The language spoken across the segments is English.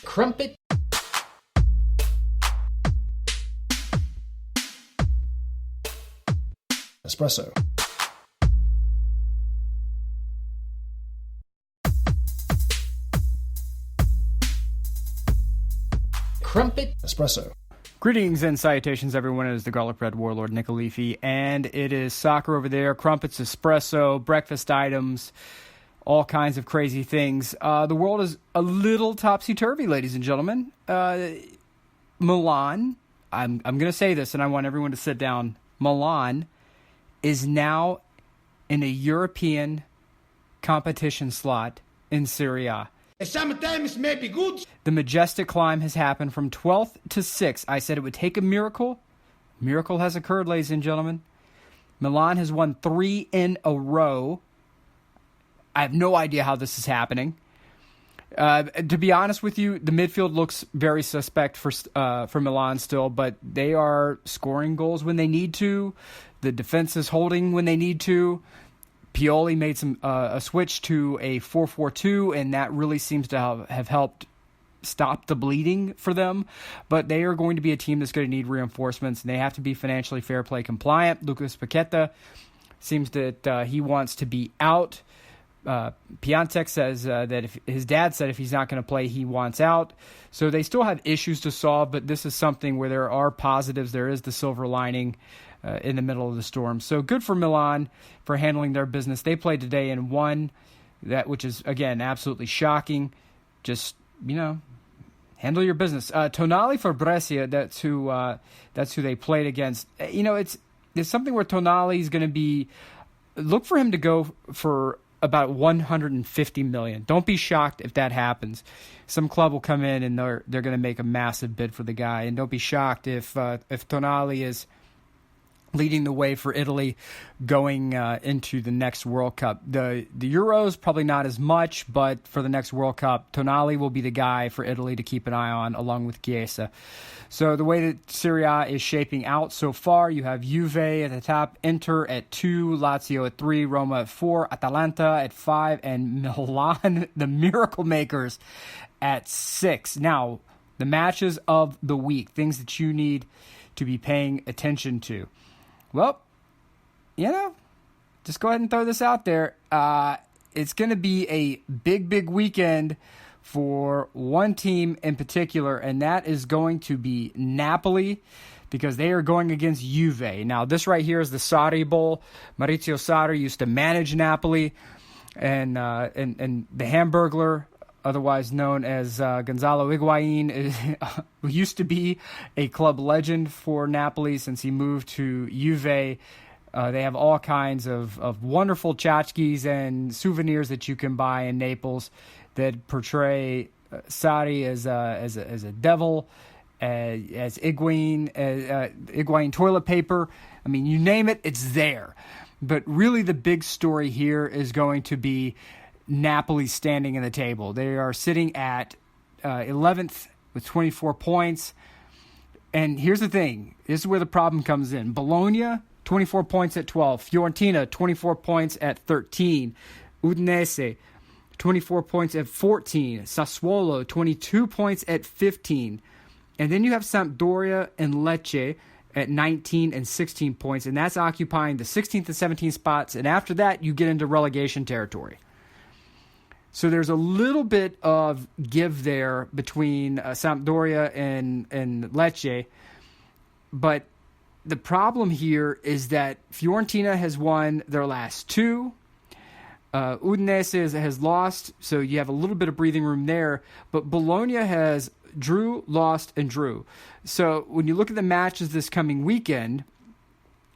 Crumpet. Espresso. Crumpet. Espresso. Greetings and salutations, everyone. It is the Garlic Bread Warlord, Nick Alifi, and it is soccer over there. Crumpets, espresso, breakfast items, all kinds of crazy things. The world is a little topsy-turvy, ladies and gentlemen. Milan, I'm going to say this, and I want everyone to sit down. Milan is now in a European competition slot in Serie A. Sometimes may be good. The majestic climb has happened from 12th to 6th. I said it would take a miracle. Miracle has occurred, ladies and gentlemen. Milan has won 3 in a row. I have no idea how this is happening. To be honest with you, the midfield looks very suspect for Milan still, but they are scoring goals when they need to. The defense is holding when they need to. Pioli made a switch to a 4-4-2, and that really seems to have helped stop the bleeding for them. But they are going to be a team that's going to need reinforcements, and they have to be financially fair play compliant. Lucas Paqueta seems that he wants to be out. Piatek says that if his dad said if he's not going to play, he wants out. So they still have issues to solve, but this is something where there are positives. There is the silver lining in the middle of the storm. So good for Milan for handling their business. They played today and won, which is, again, absolutely shocking. Just, handle your business. Tonali for Brescia, that's who they played against. It's something where Tonali is going to be, look for him to go for about 150 million. Don't be shocked if that happens. Some club will come in and they're going to make a massive bid for the guy, and don't be shocked if Tonali is leading the way for Italy going into the next World Cup. The Euros, probably not as much, but for the next World Cup, Tonali will be the guy for Italy to keep an eye on, along with Chiesa. So the way that Serie A is shaping out so far, you have Juve at the top, Inter at 2, Lazio at 3, Roma at 4, Atalanta at 5, and Milan, the Miracle Makers, at 6. Now, the matches of the week, things that you need to be paying attention to. Well, just go ahead and throw this out there. It's going to be a big weekend for one team in particular, and that is going to be Napoli, because they are going against Juve. Now, this right here is the Sarri Bowl. Maurizio Sarri used to manage Napoli, and the Hamburglar, otherwise known as Gonzalo Higuain, who used to be a club legend for Napoli since he moved to Juve. They have all kinds of wonderful tchotchkes and souvenirs that you can buy in Naples that portray Sarri as a devil, as Higuain toilet paper. I mean, you name it, it's there. But really the big story here is going to be Napoli standing in the table. They are sitting at 11th with 24 points. And here's the thing. This is where the problem comes in. Bologna, 24 points at 12. Fiorentina, 24 points at 13. Udinese, 24 points at 14. Sassuolo, 22 points at 15. And then you have Sampdoria and Lecce at 19 and 16 points. And that's occupying the 16th and 17th spots. And after that, you get into relegation territory. So there's a little bit of give there between Sampdoria and Lecce. But the problem here is that Fiorentina has won their last 2. Udinese has lost, so you have a little bit of breathing room there. But Bologna has drew, lost, and drew. So when you look at the matches this coming weekend,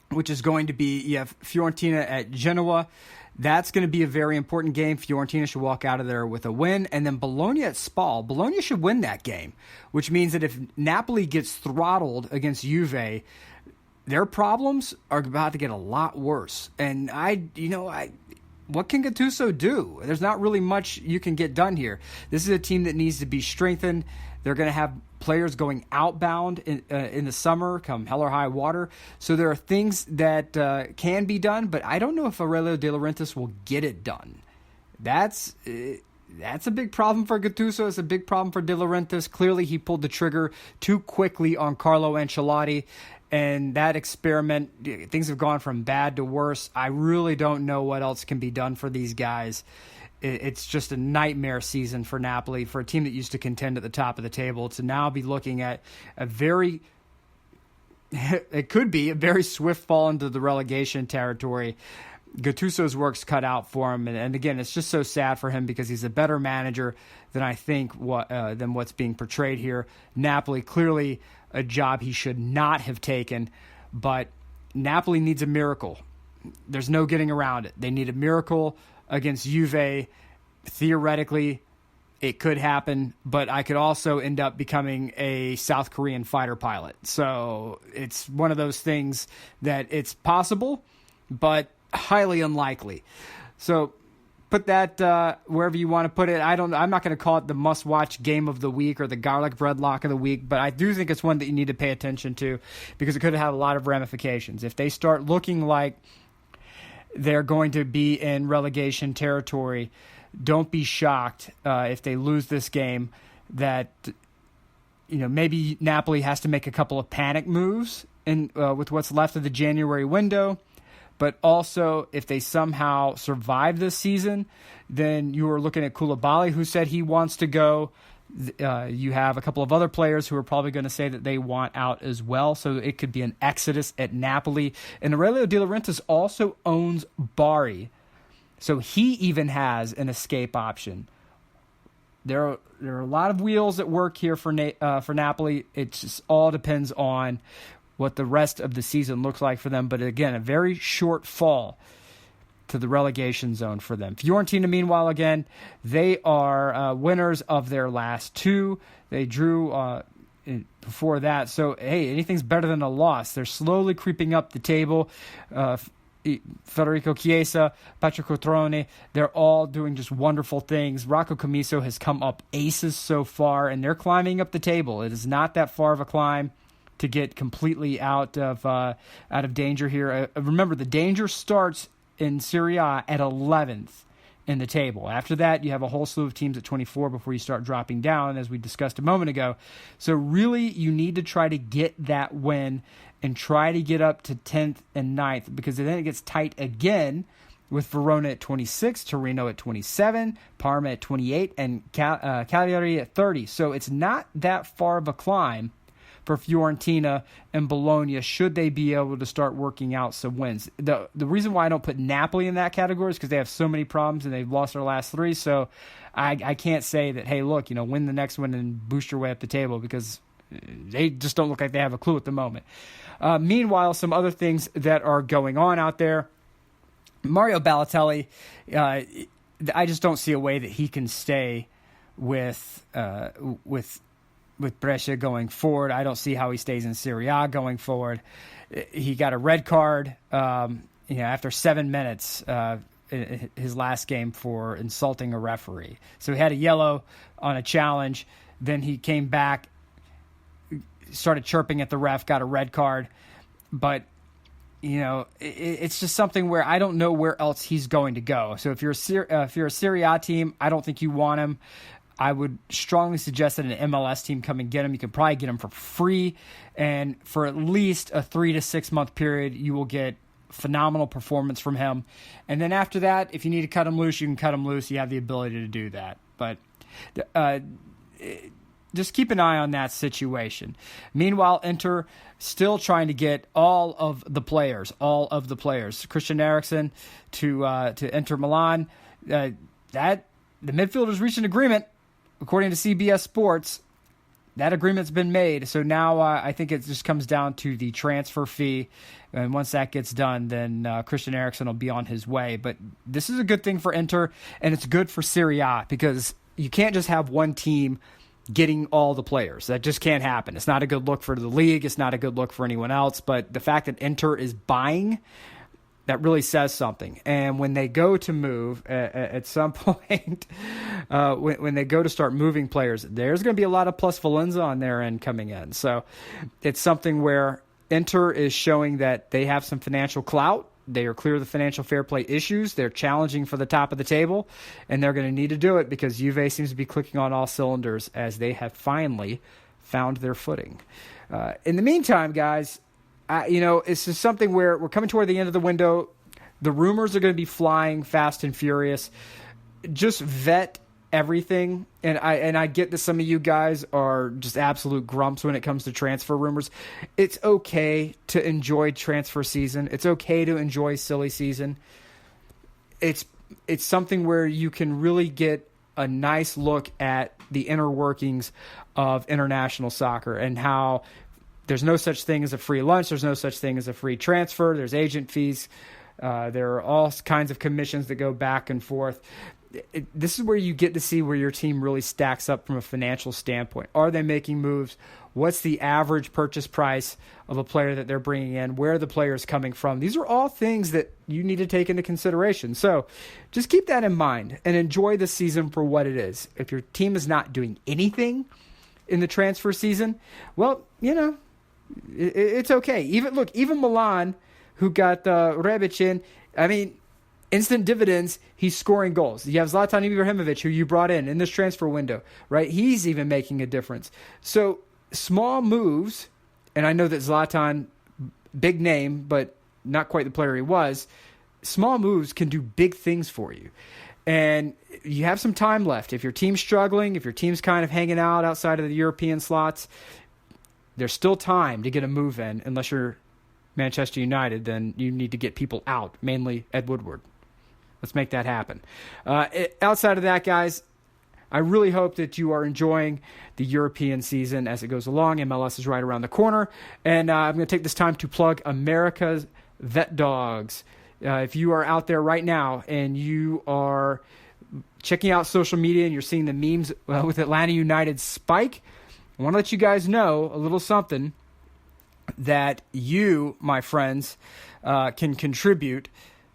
which is going to be, you have Fiorentina at Genoa. That's going to be a very important game. Fiorentina should walk out of there with a win. And then Bologna at Spal. Bologna should win that game, which means that if Napoli gets throttled against Juve, their problems are about to get a lot worse. And what can Gattuso do? There's not really much you can get done here. This is a team that needs to be strengthened. They're going to have players going outbound in the summer, come hell or high water. So there are things that can be done, but I don't know if Aurelio De Laurentiis will get it done. That's that's a big problem for Gattuso. It's a big problem for De Laurentiis. Clearly, he pulled the trigger too quickly on Carlo Ancelotti. And that experiment, things have gone from bad to worse. I really don't know what else can be done for these guys. It's just a nightmare season for Napoli, for a team that used to contend at the top of the table, to now be looking at it could be a very swift fall into the relegation territory. Gattuso's work's cut out for him, and again, it's just so sad for him because he's a better manager than I think than what's being portrayed here. Napoli, clearly a job he should not have taken, but Napoli needs a miracle. There's no getting around it. They need a miracle against Juve. Theoretically, it could happen, but I could also end up becoming a South Korean fighter pilot. So it's one of those things that it's possible, but highly unlikely. So put that wherever you want to put it. I'm not going to call it the must-watch game of the week or the garlic bread lock of the week, but I do think it's one that you need to pay attention to because it could have a lot of ramifications. If they start looking like they're going to be in relegation territory, don't be shocked if they lose this game that maybe Napoli has to make a couple of panic moves with what's left of the January window. But also, if they somehow survive this season, then you are looking at Koulibaly, who said he wants to go. You have a couple of other players who are probably going to say that they want out as well. So it could be an exodus at Napoli. And Aurelio De Laurentiis also owns Bari. So he even has an escape option. There are a lot of wheels at work here for Napoli. It just all depends on what the rest of the season looks like for them. But again, a very short fall to the relegation zone for them. Fiorentina, meanwhile, again, they are winners of their last two. They drew before that. So, hey, anything's better than a loss. They're slowly creeping up the table. Federico Chiesa, Patrick Cotrone, they're all doing just wonderful things. Rocco Commisso has come up aces so far, and they're climbing up the table. It is not that far of a climb to get completely out of danger here. Remember, the danger starts in Serie A at 11th in the table. After that, you have a whole slew of teams at 24 before you start dropping down, as we discussed a moment ago. So really, you need to try to get that win and try to get up to 10th and 9th, because then it gets tight again with Verona at 26, Torino at 27, Parma at 28, and Cagliari at 30. So it's not that far of a climb for Fiorentina and Bologna should they be able to start working out some wins. The reason why I don't put Napoli in that category is because they have so many problems and they've lost their last three. So I can't say that, hey, look, win the next one and boost your way up the table, because they just don't look like they have a clue at the moment. Meanwhile, some other things that are going on out there. Mario Balotelli, I just don't see a way that he can stay with Brescia going forward. I don't see how he stays in Serie A going forward. He got a red card after 7 minutes his last game for insulting a referee. So he had a yellow on a challenge. Then he came back, started chirping at the ref, got a red card. But it's just something where I don't know where else he's going to go. So if you're a Serie A team, I don't think you want him. I would strongly suggest that an MLS team come and get him. You can probably get him for free, and for at least a 3 to 6 month period, you will get phenomenal performance from him. And then after that, if you need to cut him loose, you can cut him loose. You have the ability to do that. But just keep an eye on that situation. Meanwhile, Inter still trying to get all of the players. Christian Eriksen to Inter Milan. The midfielders reached an agreement, according to CBS Sports. That agreement's been made. So now I think it just comes down to the transfer fee. And once that gets done, then Christian Eriksen will be on his way. But this is a good thing for Inter, and it's good for Serie A, because you can't just have one team getting all the players. That just can't happen. It's not a good look for the league. It's not a good look for anyone else. But the fact that Inter is buying, that really says something. And when they go to move at some point, when they go to start moving players, there's going to be a lot of plus Valenza on their end coming in. So it's something where Inter is showing that they have some financial clout They are clear of the financial fair play issues. They're challenging for the top of the table, and they're going to need to do it because Juve seems to be clicking on all cylinders as they have finally found their footing. In the meantime, guys, it's just something where we're coming toward the end of the window. The rumors are going to be flying fast and furious. Just vet everything. And I get that some of you guys are just absolute grumps when it comes to transfer rumors. It's okay to enjoy transfer season. It's okay to enjoy silly season. It's something where you can really get a nice look at the inner workings of international soccer and how there's no such thing as a free lunch. There's no such thing as a free transfer. There's agent fees. There are all kinds of commissions that go back and forth. This is where you get to see where your team really stacks up from a financial standpoint. Are they making moves? What's the average purchase price of a player that they're bringing in? Where are the players coming from? These are all things that you need to take into consideration. So just keep that in mind and enjoy the season for what it is. If your team is not doing anything in the transfer season, well, it's okay. Even Milan, who got Rebic in, instant dividends, he's scoring goals. You have Zlatan Ibrahimovic, who you brought in this transfer window, right? He's even making a difference. So small moves, and I know that Zlatan, big name, but not quite the player he was, small moves can do big things for you. And you have some time left. If your team's struggling, if your team's kind of hanging out outside of the European slots, there's still time to get a move in, unless you're Manchester United, then you need to get people out, mainly Ed Woodward. Let's make that happen. Outside of that, guys, I really hope that you are enjoying the European season as it goes along. MLS is right around the corner. And I'm going to take this time to plug America's Vet Dogs. If you are out there right now and you are checking out social media and you're seeing the memes with Atlanta United's Spike, I want to let you guys know a little something that you, my friends, can contribute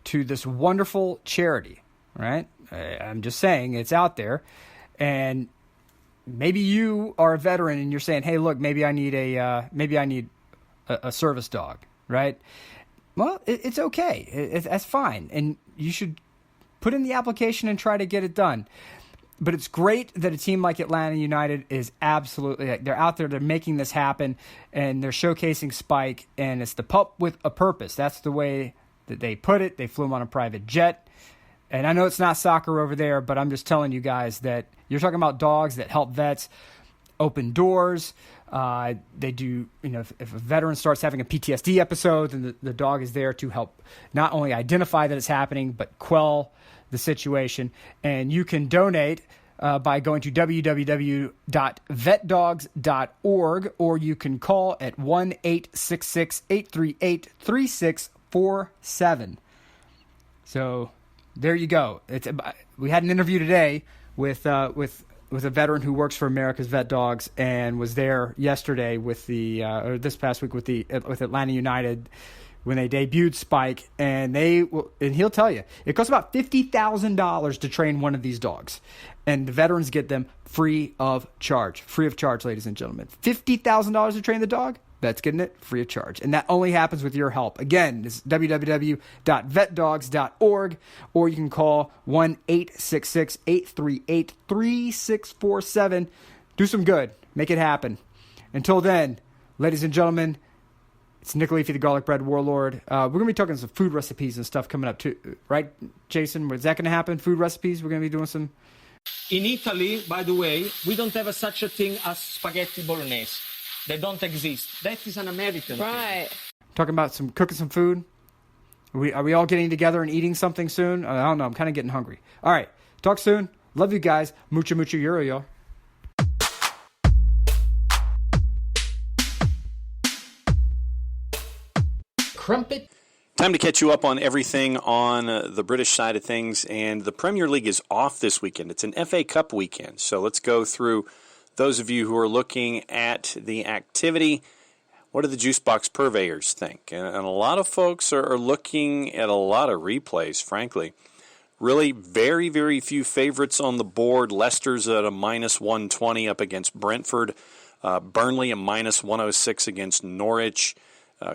to this wonderful charity, right? I'm just saying it's out there. And maybe you are a veteran and you're saying, hey, look, maybe I need a service dog, right? Well, it's okay. That's fine. And you should put in the application and try to get it done. But it's great that a team like Atlanta United is absolutely, they're out there, they're making this happen, and they're showcasing Spike, and it's the pup with a purpose. That's the way that they put it. They flew him on a private jet. And I know it's not soccer over there, but I'm just telling you guys that you're talking about dogs that help vets open doors. They do, if a veteran starts having a PTSD episode, then the dog is there to help not only identify that it's happening, but quell the situation. And you can donate by going to www.vetdogs.org, or you can call at 1-866-838-3647. So there you go. We had an interview today with a veteran who works for America's Vet Dogs and was there yesterday with this past week with Atlanta United when they debuted Spike, and he'll tell you it costs about $50,000 to train one of these dogs, and the veterans get them free of charge, ladies and gentlemen. $50,000 to train the dog. Vet's getting it free of charge, and that only happens with your help. Again, it's www.vetdogs.org, or you can call 1-866-838-3647. Do some good. Make it happen. Until then, ladies and gentlemen, it's Nick Leafy, the Garlic Bread Warlord. We're going to be talking some food recipes and stuff coming up too, right, Jason? Is that going to happen? Food recipes? We're going to be doing some... In Italy, by the way, we don't have such a thing as spaghetti bolognese. They don't exist. That is an American thing. Talking about cooking some food. Are we all getting together and eating something soon? I don't know. I'm kind of getting hungry. All right. Talk soon. Love you guys. Mucho euro, y'all. Crumpet. Time to catch you up on everything on the British side of things. And the Premier League is off this weekend. It's an FA Cup weekend. So let's go through those of you who are looking at the activity. What do the juice box purveyors think? And a lot of folks are looking at a lot of replays, frankly. Really very, very few favorites on the board. Leicester's at a minus 120 up against Brentford. Burnley a minus 106 against Norwich.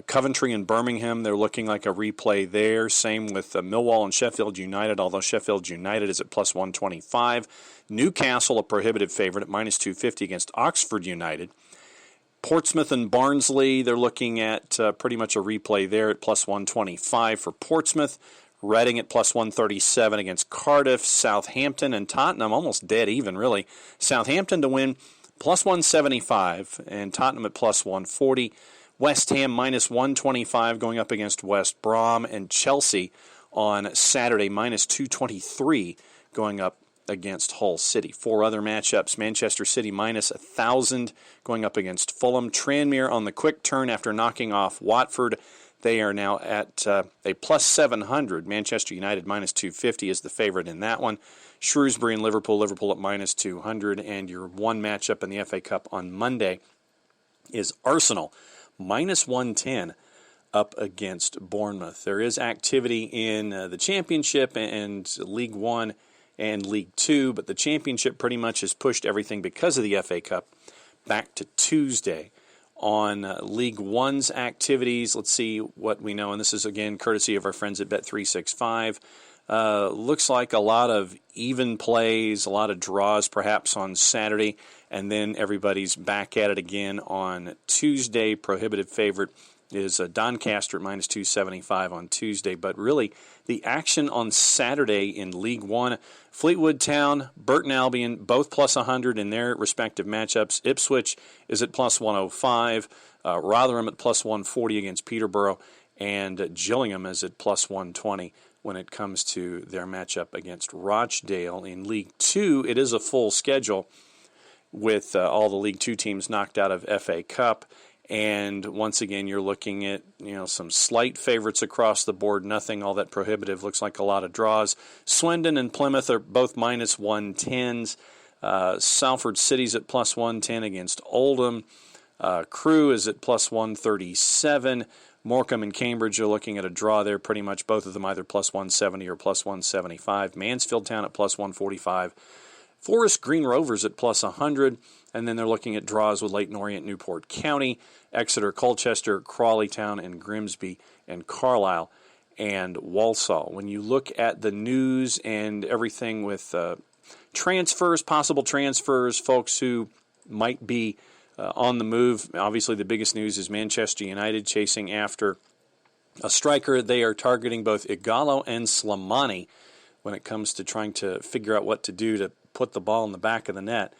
Coventry and Birmingham, they're looking like a replay there. Same with Millwall and Sheffield United, although Sheffield United is at plus 125. Newcastle, a prohibitive favorite at minus 250 against Oxford United. Portsmouth and Barnsley, they're looking at pretty much a replay there at plus 125 for Portsmouth. Reading at plus 137 against Cardiff. Southampton and Tottenham, almost dead even, really. Southampton to win plus 175 and Tottenham at plus 140. West Ham minus 125 going up against West Brom, and Chelsea on Saturday minus 223 going up against Hull City. 4 other matchups: Manchester City minus 1,000 going up against Fulham. Tranmere on the quick turn after knocking off Watford. They are now at a plus 700. Manchester United minus 250 is the favorite in that one. Shrewsbury and Liverpool at minus 200. And your one matchup in the FA Cup on Monday is Arsenal minus 110 up against Bournemouth. There is activity in the Championship and League One and League Two, but the Championship pretty much has pushed everything because of the FA Cup back to Tuesday. On League One's activities, let's see what we know, and this is again courtesy of our friends at Bet365. Looks like a lot of even plays, a lot of draws perhaps on Saturday, and then everybody's back at it again on Tuesday. Prohibitive favorite is Doncaster at minus 275 on Tuesday. But really, the action on Saturday in League One, Fleetwood Town, Burton Albion, both plus 100 in their respective matchups. Ipswich is at plus 105. Rotherham at plus 140 against Peterborough. And Gillingham is at plus 120 when it comes to their matchup against Rochdale. In League Two, it is a full schedule with all the League Two teams knocked out of FA Cup. And once again, you're looking at some slight favorites across the board, nothing all that prohibitive. Looks like a lot of draws. Swindon and Plymouth are both minus 110s. Salford City's at plus 110 against Oldham. Crewe is at plus 137. Morecambe and Cambridge are looking at a draw there, pretty much both of them either plus 170 or plus 175. Mansfield Town at plus 145. Forest Green Rovers at plus 100. And then they're looking at draws with Leyton Orient, Newport County, Exeter, Colchester, Crawley Town, and Grimsby, and Carlisle, and Walsall. When you look at the news and everything with transfers, possible transfers, folks who might be on the move, obviously the biggest news is Manchester United chasing after a striker. They are targeting both Igalo and Slimani when it comes to trying to figure out what to do to put the ball in the back of the net.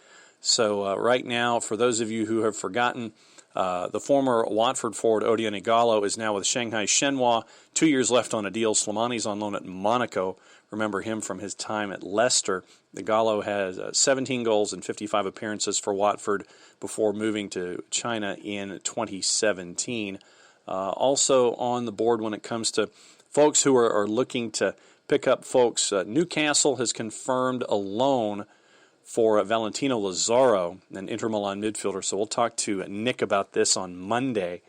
So right now, for those of you who have forgotten, the former Watford forward Odion Igalo is now with Shanghai Shenhua. 2 years left on a deal. Slimani's on loan at Monaco. Remember him from his time at Leicester. Igalo has 17 goals and 55 appearances for Watford before moving to China in 2017. Also on the board when it comes to folks who are looking to pick up folks, Newcastle has confirmed a loan for Valentino Lazaro, an Inter Milan midfielder. So we'll talk to Nick about this on Monday.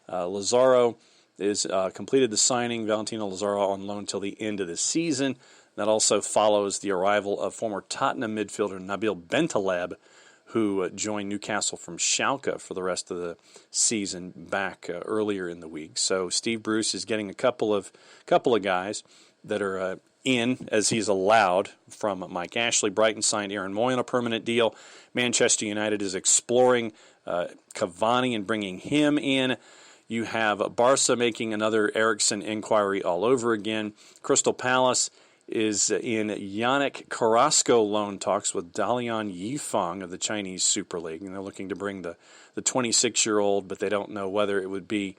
Lazaro is completed the signing. Valentino Lazaro on loan till the end of the season. That also follows the arrival of former Tottenham midfielder Nabil Bentaleb, who joined Newcastle from Schalke for the rest of the season back earlier in the week. So Steve Bruce is getting a couple of guys that are in, as he's allowed, from Mike Ashley. Brighton signed Aaron Moy on a permanent deal. Manchester United is exploring Cavani and bringing him in. You have Barca making another Eriksson inquiry all over again. Crystal Palace is in Yannick Carrasco loan talks with Dalian Yifang of the Chinese Super League, and they're looking to bring the 26-year-old, but they don't know whether it would be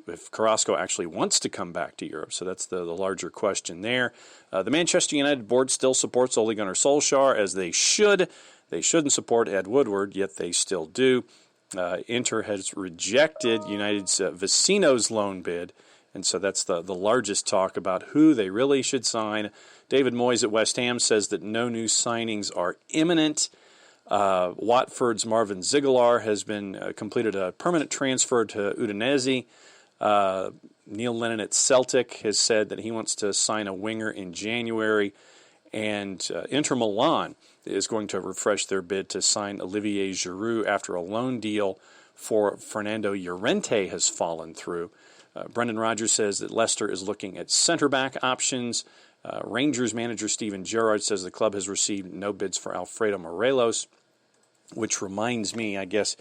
if Carrasco actually wants to come back to Europe. So that's the larger question there. The Manchester United board still supports Ole Gunnar Solskjaer, as they should. They shouldn't support Ed Woodward, yet they still do. Inter has rejected United's Vecino's loan bid, and so that's the largest talk about who they really should sign. David Moyes at West Ham says that no new signings are imminent. Watford's Marvin Ziegelaar has been completed a permanent transfer to Udinese. Neil Lennon at Celtic has said that he wants to sign a winger in January. And Inter Milan is going to refresh their bid to sign Olivier Giroud after a loan deal for Fernando Llorente has fallen through. Brendan Rodgers says that Leicester is looking at center back options. Rangers manager Steven Gerrard says the club has received no bids for Alfredo Morelos, which reminds me, I guess,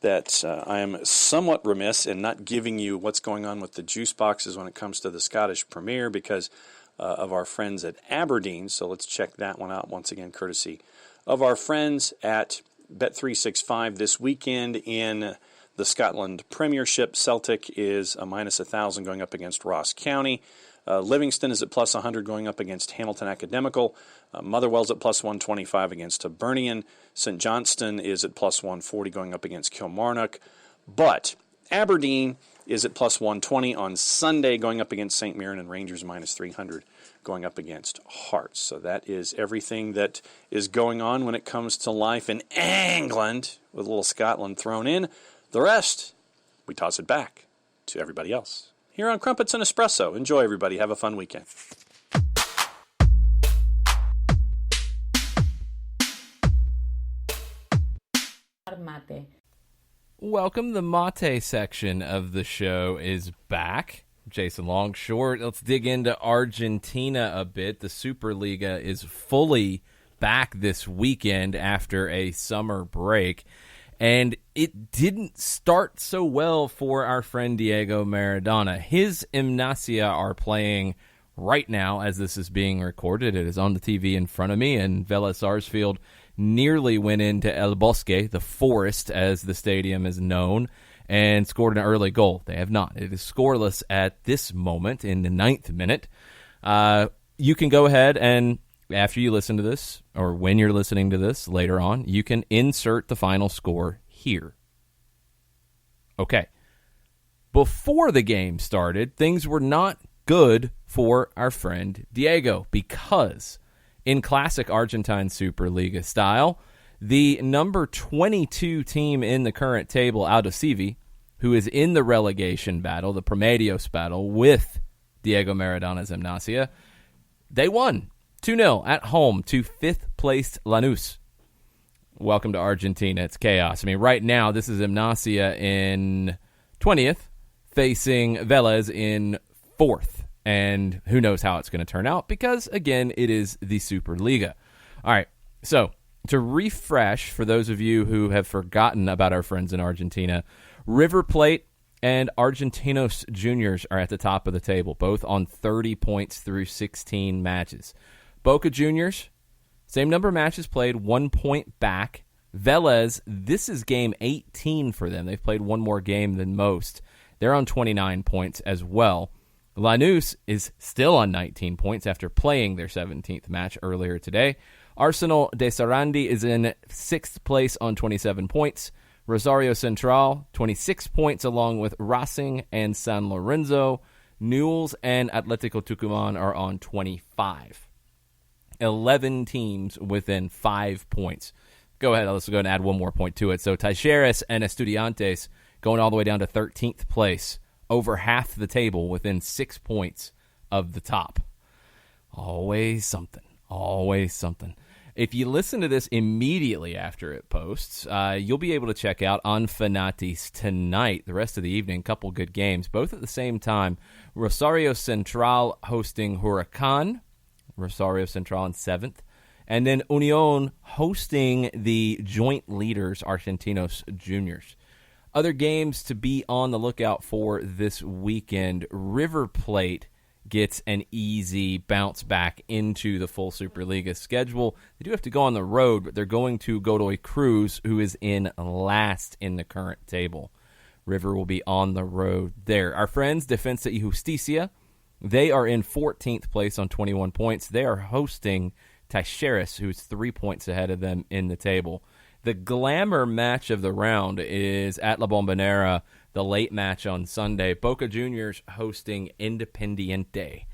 that I am somewhat remiss in not giving you what's going on with the juice boxes when it comes to the Scottish Premier because of our friends at Aberdeen. So let's check that one out once again, courtesy of our friends at Bet365 this weekend in the Scotland Premiership. Celtic is a minus 1,000 going up against Ross County. Livingston is at plus 100 going up against Hamilton Academical. Motherwell's at plus 125 against Hibernian. St. Johnston is at plus 140 going up against Kilmarnock. But Aberdeen is at plus 120 on Sunday going up against St. Mirren, and Rangers minus 300 going up against Hearts. So that is everything that is going on when it comes to life in England, with a little Scotland thrown in. The rest, we toss it back to everybody else here on Crumpets and Espresso. Enjoy, everybody. Have a fun weekend. Mate. Welcome. The mate section of the show is back. Jason Longshore. Let's dig into Argentina a bit. The Superliga is fully back this weekend after a summer break. And it didn't start so well for our friend Diego Maradona. His Gimnasia are playing right now as this is being recorded. It is on the TV in front of me, and Vélez Sarsfield nearly went into El Bosque, the forest as the stadium is known, and scored an early goal. They have not. It is scoreless at this moment in the 9th minute. You can go ahead and, after you listen to this, or when you're listening to this later on, you can insert the final score here. Okay. Before the game started, things were not good for our friend Diego because in classic Argentine Superliga style, the number 22 team in the current table, Aldosivi, who is in the relegation battle, the Promedios battle, with Diego Maradona's Gimnasia, they won 2-0 at home to 5th-placed Lanús. Welcome to Argentina. It's chaos. I mean, right now, this is Gimnasia in 20th, facing Vélez in 4th. And who knows how it's going to turn out because, again, it is the Superliga. All right, so to refresh, for those of you who have forgotten about our friends in Argentina, River Plate and Argentinos Juniors are at the top of the table, both on 30 points through 16 matches. Boca Juniors, same number of matches played, 1 point back. Vélez, this is game 18 for them. They've played one more game than most. They're on 29 points as well. Lanús is still on 19 points after playing their 17th match earlier today. Arsenal de Sarandi is in 6th place on 27 points. Rosario Central, 26 points, along with Racing and San Lorenzo. Newell's and Atlético Tucumán are on 25. 11 teams within 5 points. Go ahead, let's go and add one more point to it. So Talleres and Estudiantes going all the way down to 13th place. Over half the table within 6 points of the top. Always something. Always something. If you listen to this immediately after it posts, you'll be able to check out Anfanatis tonight, the rest of the evening. Couple good games, both at the same time. Rosario Central hosting Huracan. Rosario Central in 7th. And then Unión hosting the joint leaders, Argentinos Juniors. Other games to be on the lookout for this weekend. River Plate gets an easy bounce back into the full Superliga schedule. They do have to go on the road, but they're going to Godoy Cruz, who is in last in the current table. River will be on the road there. Our friends, Defensa y Justicia, they are in 14th place on 21 points. They are hosting Talleres, who's 3 points ahead of them in the table. The glamour match of the round is at La Bombonera, the late match on Sunday. Boca Juniors hosting Independiente,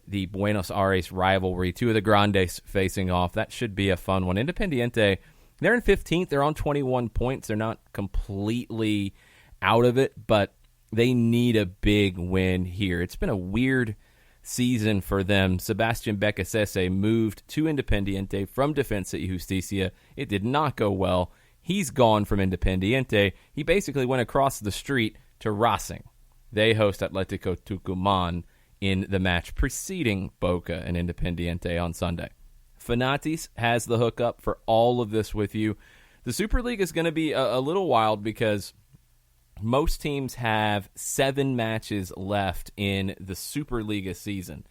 the Buenos Aires rivalry. Two of the Grandes facing off. That should be a fun one. Independiente, they're in 15th. They're on 21 points. They're not completely out of it, but they need a big win here. It's been a weird season for them. Sebastian Becasese moved to Independiente from Defensa y Justicia. It did not go well. He's gone from Independiente. He basically went across the street to Racing. They host Atletico Tucumán in the match preceding Boca and Independiente on Sunday. Fanatis has the hookup for all of this with you. The Super League is going to be a little wild because most teams have 7 matches left in the Superliga season.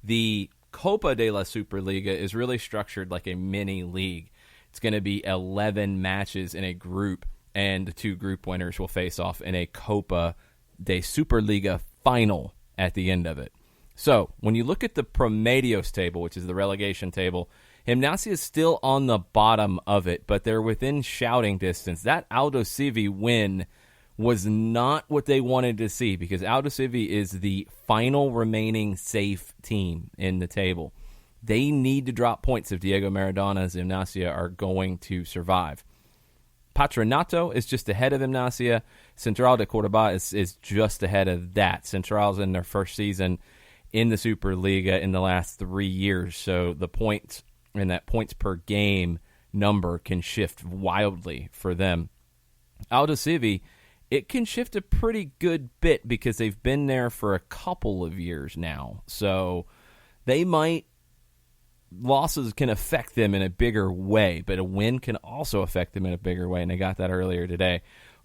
The Copa de la Superliga is really structured like a mini league. It's going to be 11 matches in a group, and the 2 group winners will face off in a Copa de Superliga final at the end of it. So, when you look at the Promedios table, which is the relegation table, Gimnasia is still on the bottom of it, but they're within shouting distance. That Aldosivi win was not what they wanted to see because Aldosivi is the final remaining safe team in the table. They need to drop points if Diego Maradona's Gimnasia are going to survive. Patronato is just ahead of Gimnasia. Central de Cordoba is just ahead of that. Central's in their first season in the Superliga in the last 3 years, so the points and that points per game number can shift wildly for them. Aldosivi, it can shift a pretty good bit because they've been there for a couple of years now, so losses can affect them in a bigger way, but a win can also affect them in a bigger way, and they got that earlier today.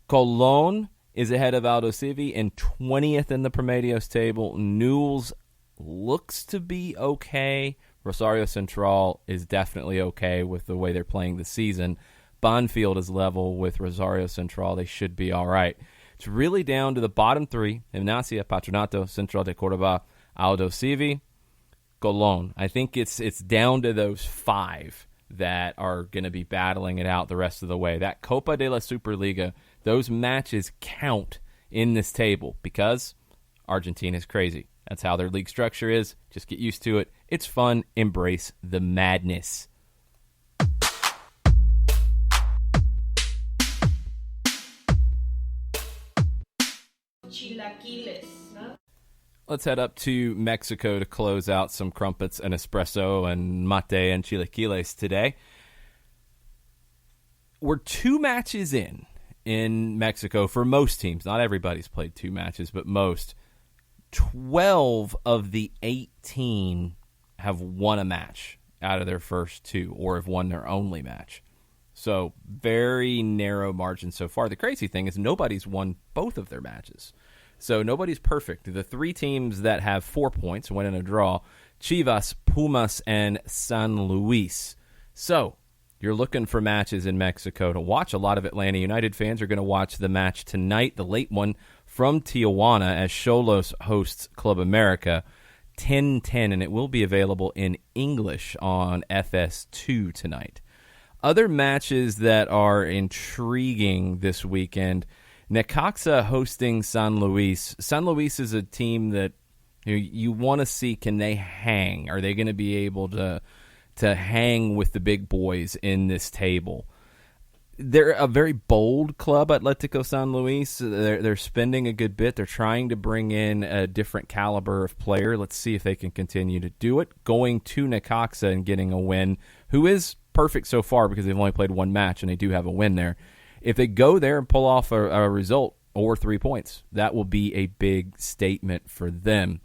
Colón is ahead of Aldosivi and 20th in the Promedios table. Newell's looks to be okay. Rosario Central is definitely okay with the way they're playing the season. Banfield is level with Rosario Central. They should be all right. It's really down to the bottom 3, Gimnasia, Patronato, Central de Cordoba, Aldosivi, Colón. I think it's down to those 5 that are going to be battling it out the rest of the way. That Copa de la Superliga, those matches count in this table because Argentina's crazy. That's how their league structure is. Just get used to it. It's fun. Embrace the madness. Chilaquiles. Let's head up to Mexico to close out some Crumpets and Espresso and Mate and Chilaquiles today. We're 2 matches in Mexico for most teams. Not everybody's played 2 matches, but most. 12 of the 18 have won a match out of their first 2 or have won their only match. So very narrow margin so far. The crazy thing is nobody's won both of their matches. So nobody's perfect. The 3 teams that have 4 points went in a draw: Chivas, Pumas, and San Luis. So you're looking for matches in Mexico to watch. A lot of Atlanta United fans are going to watch the match tonight, the late one from Tijuana, as Xolos hosts Club America, 10:10, and it will be available in English on FS2 tonight. Other matches that are intriguing this weekend: Necaxa hosting San Luis. San Luis is a team that you want to see, can they hang? Are they going to be able to hang with the big boys in this table? They're a very bold club, Atlético San Luis. They're spending a good bit. They're trying to bring in a different caliber of player. Let's see if they can continue to do it. Going to Necaxa and getting a win, who is perfect so far because they've only played 1 match and they do have a win there. If they go there and pull off a result or 3 points, that will be a big statement for them.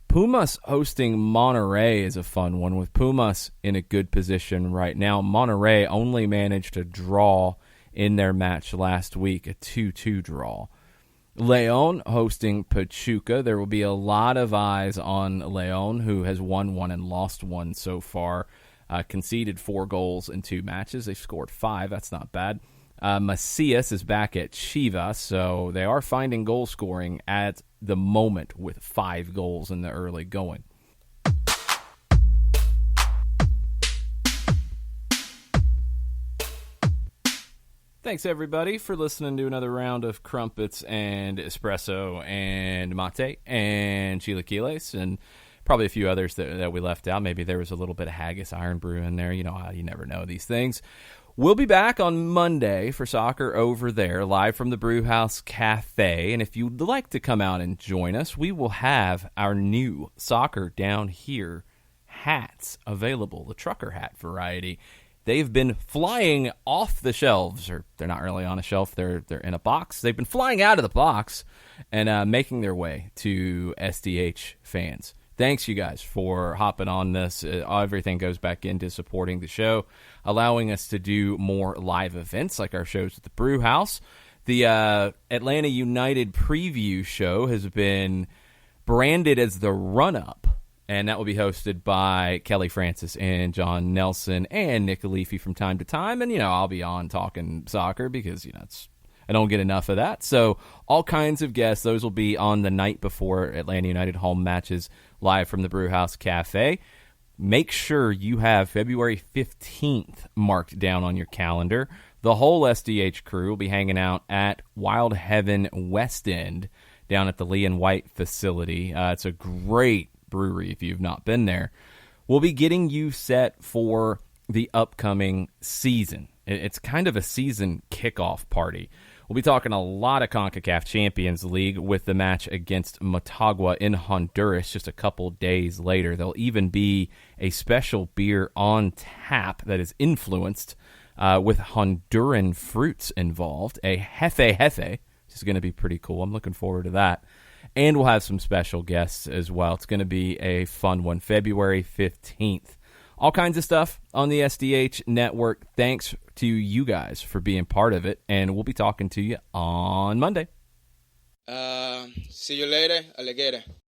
Pumas hosting Monterrey is a fun one, with Pumas in a good position right now. Monterrey only managed to draw in their match last week, a 2-2 draw. León hosting Pachuca. There will be a lot of eyes on León, who has won 1 and lost 1 so far. Conceded 4 goals in 2 matches. They've scored 5. That's not bad. Macias is back at Chivas, so they are finding goal scoring at the moment with 5 goals in the early going. Thanks, everybody, for listening to another round of Crumpets and Espresso and Mate and Chilaquiles and probably a few others that we left out. Maybe there was a little bit of Haggis Iron Brew in there. You know how you never know these things. We'll be back on Monday for soccer over there, live from the Brewhouse Cafe. And if you'd like to come out and join us, we will have our new Soccer Down Here hats available, the trucker hat variety. they've been flying off the shelves, or they're not really on a shelf, they're in a box. They've been flying out of the box and making their way to SDH fans. Thanks, you guys, for hopping on this. Everything goes back into supporting the show, allowing us to do more live events like our shows at the Brew House. The Atlanta United preview show has been branded as the run-up, and that will be hosted by Kelly Francis and John Nelson and Nick Alifi from time to time. And, I'll be on talking soccer because, I don't get enough of that. So all kinds of guests. Those will be on the night before Atlanta United home matches live from the Brewhouse Cafe. Make sure you have February 15th marked down on your calendar. The whole SDH crew will be hanging out at Wild Heaven West End down at the Lee and White facility. It's a great brewery if you've not been there. We'll be getting you set for the upcoming season. It's kind of a season kickoff party. We'll be talking a lot of CONCACAF Champions League with the match against Motagua in Honduras just a couple days later. There'll even be a special beer on tap that is influenced with Honduran fruits involved, a Jefe Jefe, which is going to be pretty cool. I'm looking forward to that. And we'll have some special guests as well. It's going to be a fun one, February 15th. All kinds of stuff on the SDH network. Thanks to you guys for being part of it, and we'll be talking to you on Monday. See you later, alligator.